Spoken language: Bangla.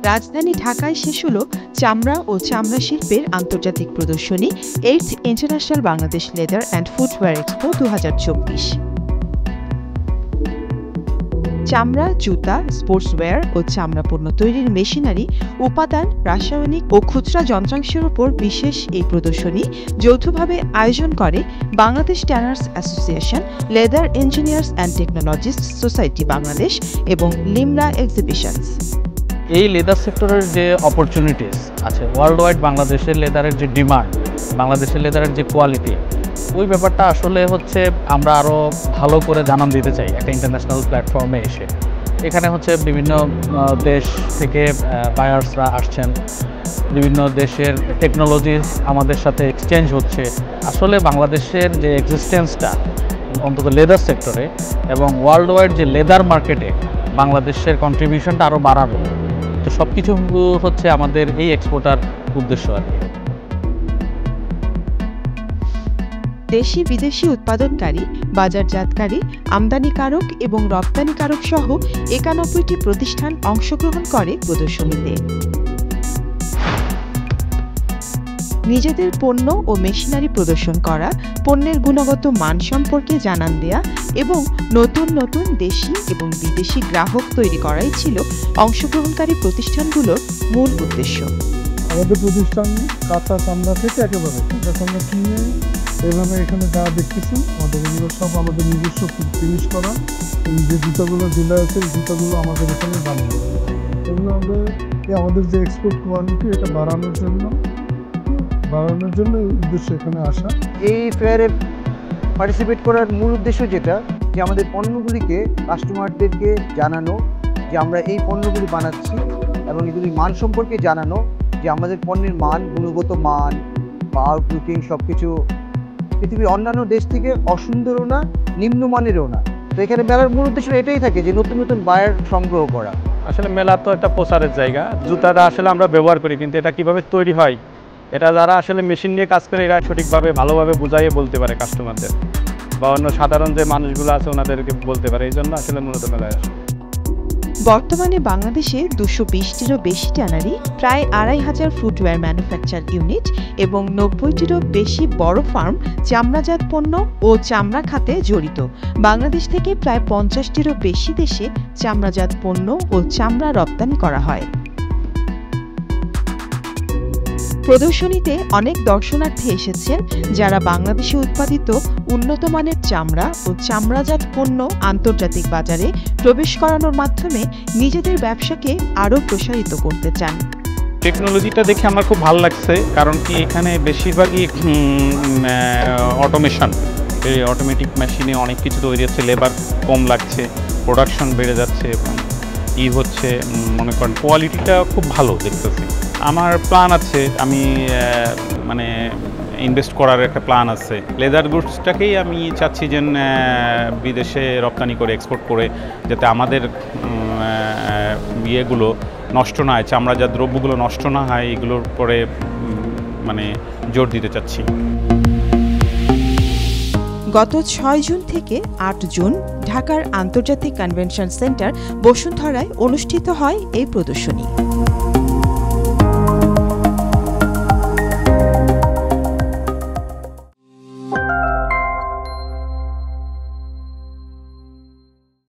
রাজধানী ঢাকায় শেষ হলো চামড়া ও চামড়া শিল্পের আন্তর্জাতিক প্রদর্শনী 8th international Bangladesh leather and footwear expo 2024। চামড়া, জুতা, স্পোর্টসওয়্যার ও চামড়া পণ্য তৈরির মেশিনারি, উপাদান, রাসায়নিক ও খুচরা যন্ত্রাংশের উপর বিশেষ এই প্রদর্শনী যৌথভাবে আয়োজন করে Bangladesh tanners association, leather engineers and technologist society Bangladesh এবং লিমরা এক্সিবিশনস। এই লেদার সেক্টরের যে অপরচুনিটিস আছে, ওয়ার্ল্ড ওয়াইড বাংলাদেশের লেদারের যে ডিমান্ড, বাংলাদেশের লেদারের যে কোয়ালিটি, ওই ব্যাপারটা আসলে হচ্ছে আমরা আরও ভালো করে জানান দিতে চাই একটা ইন্টারন্যাশনাল প্ল্যাটফর্মে এসে। এখানে হচ্ছে বিভিন্ন দেশ থেকে বায়ার্সরা আসছেন, বিভিন্ন দেশের টেকনোলজি আমাদের সাথে এক্সচেঞ্জ হচ্ছে। আসলে বাংলাদেশের যে এক্সিস্টেন্সটা অন্তত লেদার সেক্টরে এবং ওয়ার্ল্ড ওয়াইড যে লেদার মার্কেটে বাংলাদেশের কন্ট্রিবিউশনটা আরও বাড়াবে। তো সব কিছু হচ্ছে আমাদের এই এক্সপোর্টার উদ্দেশ্য আর কি। দেশি বিদেশি উৎপাদনকারী, বাজারজাতকারী, আমদানিকারক এবং রপ্তানিকারক সহ 91টি প্রতিষ্ঠান অংশগ্রহণ করে প্রদর্শনীতে। নিজেদের পণ্য ও মেশিনারি প্রদর্শন করা, পণ্যের গুণগত মান সম্পর্কে জানান দেয়া এবং নতুন নতুন দেশি এবং বিদেশি গ্রাহক তৈরি করাই ছিল অংশগ্রহণকারী প্রতিষ্ঠানগুলোর মূল উদ্দেশ্য। আমাদের প্রতিষ্ঠান কাঁচা চামড়া থেকে একেবারে কাঁচা চামড়া কিনে এইভাবে এখানে যা দেখতেছেন আমাদের এগুলো সব আমাদের নিজস্ব ফিনিশ করা। এই যে জুতাগুলো জেলা আছে, এই জুতাগুলো আমাদের এখানে বানানো। এগুলো আমাদের যে এক্সপোর্ট কোয়ালিটি এটা বাড়ানোর জন্য উদ্দেশ্য এখানে আসা। এই ফেয়ারে পার্টিসিপেট করার মূল উদ্দেশ্য যেটা, যে আমাদের পণ্যগুলিকে কাস্টমারদেরকে জানানো যে আমরা এই পণ্যগুলি বানাচ্ছি এবং এগুলির মান সম্পর্কে জানানো, যে আমাদের পণ্যের মান, গুণগত মান বা আউটলুকিং সব কিছু পৃথিবীর অন্যান্য দেশ থেকে অসুন্দরও না, নিম্নমানেরও না। তো এখানে মেলার মূল উদ্দেশ্য এটাই থাকে যে নতুন নতুন বায়ার সংগ্রহ করা। আসলে মেলা তো একটা প্রচারের জায়গা। জুতাটা আসলে আমরা ব্যবহার করি, কিন্তু এটা কিভাবে তৈরি হয় এটা যারা আসলে মেশিন নিয়ে কাজ করে এরা সঠিকভাবে ভালোভাবে বুঝাইয়ে বলতে পারে কাস্টমারদের, বা অন্য সাধারণ যে মানুষগুলো আছে ওনাদেরকে বলতে পারে। এই জন্য আসলে মূলত মেলায় আসে। বর্তমানে বাংলাদেশে 220টিরও বেশি ট্যানারি, প্রায় 2500 ফুটওয়্যার ম্যানুফ্যাকচার ইউনিট এবং 90টিরও বেশি বড় ফার্ম চামড়াজাত পণ্য ও চামড়া খাতে জড়িত। বাংলাদেশ থেকে প্রায় 50টিরও বেশি দেশে চামড়াজাত পণ্য ও চামড়া রপ্তানি করা হয়। প্রদর্শনীতে অনেক দর্শনার্থী এসেছেন যারা বাংলাদেশে উৎপাদিত উন্নত মানের চামড়া ও চামড়াজাত পণ্য আন্তর্জাতিক বাজারে প্রবেশ করানোর মাধ্যমে নিজেদের ব্যবসাকে আরও প্রসারিত করতে চান। টেকনোলজিটা দেখে আমার খুব ভালো লাগছে, কারণ কি এখানে বেশিরভাগই অটোমেশন, এই অটোমেটিক মেশিনে অনেক কিছু তৈরি হচ্ছে, লেবার কম লাগছে, প্রোডাকশন বেড়ে যাচ্ছে এবং হচ্ছে মনে করেন কোয়ালিটিটা খুব ভালো দেখতেছি। আমার প্ল্যান আছে, আমি মানে ইনভেস্ট করার একটা প্ল্যান আছে। লেদার গুডসটাকেই আমি চাচ্ছি যে বিদেশে রপ্তানি করে, এক্সপোর্ট করে, যাতে আমাদের ইয়েগুলো নষ্ট না হয়, চামড়াজাত দ্রব্যগুলো নষ্ট না হয়, এগুলোর পরে মানে জোর দিতে চাচ্ছি। গত 6 জুন থেকে 8 জুন ঢাকার আন্তর্জাতিক কনভেনশন সেন্টার বসুন্ধরায় অনুষ্ঠিত হয় এই প্রদর্শনী।